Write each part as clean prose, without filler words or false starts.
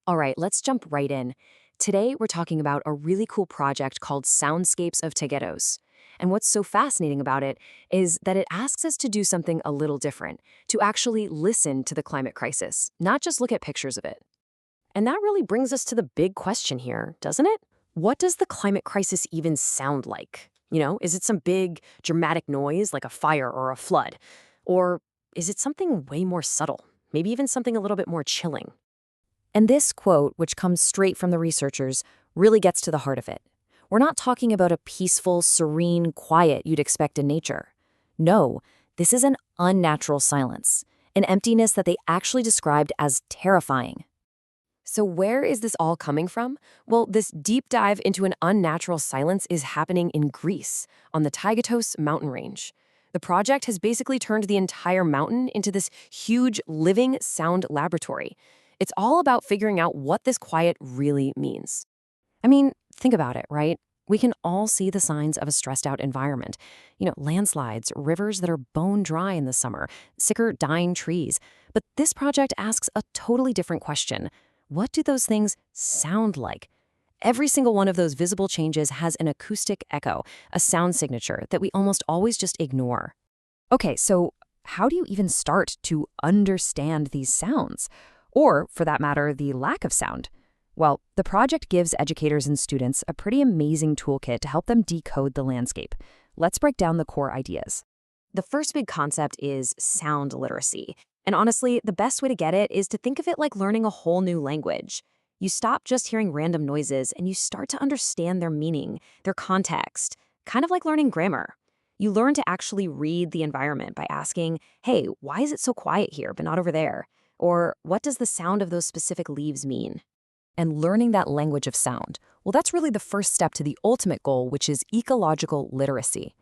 All right, let's jump right in. Today, we're talking about a really cool project called Soundscapes of Taygetos. And what's so fascinating about it is that it asks us to do something a little different, to actually listen to the climate crisis, not just look at pictures of it. And that really brings us to the big question here, doesn't it? What does the climate crisis even sound like? Is it some big, dramatic noise like a fire or a flood? Or is it something way more subtle? Maybe even something a little bit more chilling? And this quote, which comes straight from the researchers, really gets to the heart of it. We're not talking about a peaceful, serene quiet you'd expect in nature. No, this is an unnatural silence, an emptiness that they actually described as terrifying. So where is this all coming from? Well, this deep dive into an unnatural silence is happening in Greece, on the Taygetos mountain range. The project has basically turned the entire mountain into this huge living sound laboratory. It's all about figuring out what this quiet really means. I mean, think about it, right? We can all see the signs of a stressed out environment. Landslides, rivers that are bone dry in the summer, sicker, dying trees. But this project asks a totally different question. What do those things sound like? Every single one of those visible changes has an acoustic echo, a sound signature that we almost always just ignore. Okay, so how do you even start to understand these sounds? Or, for that matter, the lack of sound? Well, the project gives educators and students a pretty amazing toolkit to help them decode the landscape. Let's break down the core ideas. The first big concept is sound literacy. And honestly, the best way to get it is to think of it like learning a whole new language. You stop just hearing random noises and you start to understand their meaning, their context, kind of like learning grammar. You learn to actually read the environment by asking, hey, why is it so quiet here but not over there? Or what does the sound of those specific leaves mean? And learning that language of sound, well, that's really the first step to the ultimate goal, which is ecological literacy.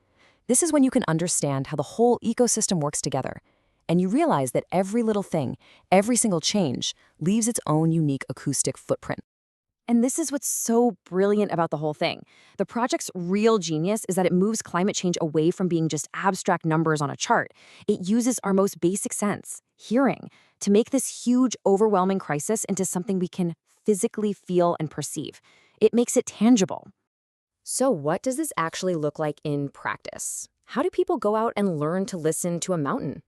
This is when you can understand how the whole ecosystem works together. And you realize that every little thing, every single change, leaves its own unique acoustic footprint. And this is what's so brilliant about the whole thing. The project's real genius is that it moves climate change away from being just abstract numbers on a chart. It uses our most basic sense, hearing, to make this huge, overwhelming crisis into something we can physically feel and perceive. It makes it tangible. So what does this actually look like in practice? How do people go out and learn to listen to a mountain?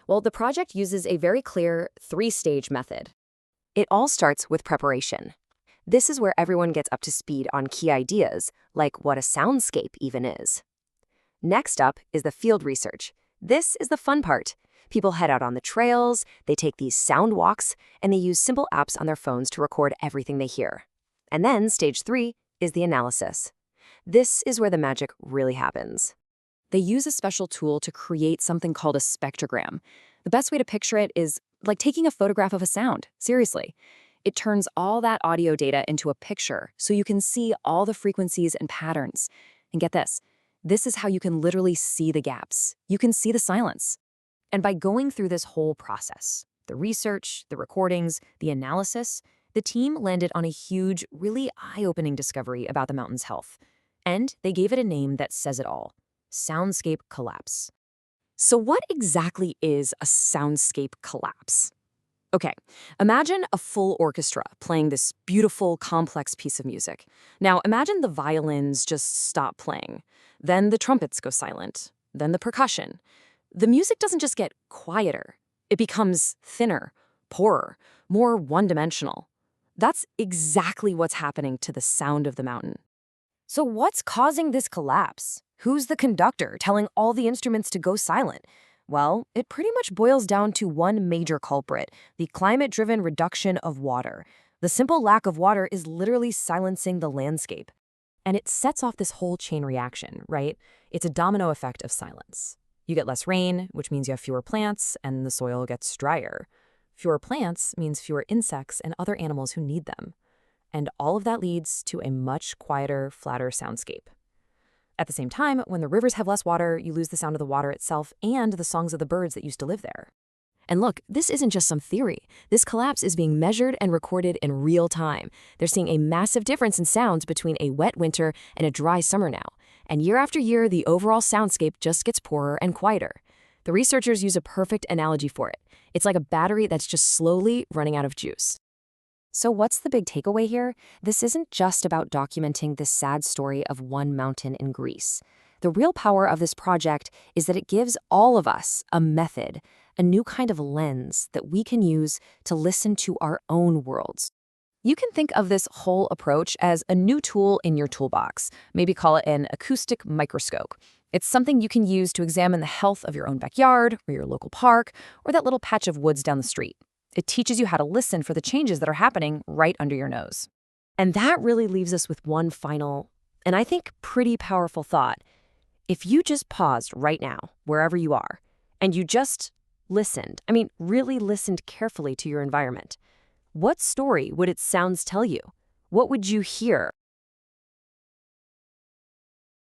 Well, the project uses a very clear three-stage method. It all starts with preparation. This is where everyone gets up to speed on key ideas, like what a soundscape even is. Next up is the field research. This is the fun part. People head out on the trails, they take these sound walks, and they use simple apps on their phones to record everything they hear. And then stage 3 is the analysis. This is where the magic really happens. They use a special tool to create something called a spectrogram. The best way to picture it is like taking a photograph of a sound, seriously. It turns all that audio data into a picture so you can see all the frequencies and patterns. And get this is how you can literally see the gaps. You can see the silence. And by going through this whole process, the research, the recordings, the analysis, the team landed on a huge, really eye-opening discovery about the mountain's health. And they gave it a name that says it all: soundscape collapse. So what exactly is a soundscape collapse? Okay, imagine a full orchestra playing this beautiful, complex piece of music. Now, imagine the violins just stop playing. Then the trumpets go silent. Then the percussion. The music doesn't just get quieter. It becomes thinner, poorer, more one-dimensional. That's exactly what's happening to the sound of the mountain. So what's causing this collapse? Who's the conductor telling all the instruments to go silent? Well, it pretty much boils down to one major culprit: the climate-driven reduction of water. The simple lack of water is literally silencing the landscape. And it sets off this whole chain reaction, right? It's a domino effect of silence. You get less rain, which means you have fewer plants, and the soil gets drier. Fewer plants means fewer insects and other animals who need them. And all of that leads to a much quieter, flatter soundscape. At the same time, when the rivers have less water, you lose the sound of the water itself and the songs of the birds that used to live there. And look, this isn't just some theory. This collapse is being measured and recorded in real time. They're seeing a massive difference in sounds between a wet winter and a dry summer now. And year after year, the overall soundscape just gets poorer and quieter. The researchers use a perfect analogy for it. It's like a battery that's just slowly running out of juice. So, what's the big takeaway here? This isn't just about documenting the sad story of one mountain in Greece. The real power of this project is that it gives all of us a method, a new kind of lens that we can use to listen to our own worlds. You can think of this whole approach as a new tool in your toolbox. Maybe call it an acoustic microscope. It's something you can use to examine the health of your own backyard, or your local park, or that little patch of woods down the street. It teaches you how to listen for the changes that are happening right under your nose. And that really leaves us with one final, and I think pretty powerful thought. If you just paused right now, wherever you are, and you just listened, really listened carefully to your environment, what story would its sounds tell you? What would you hear?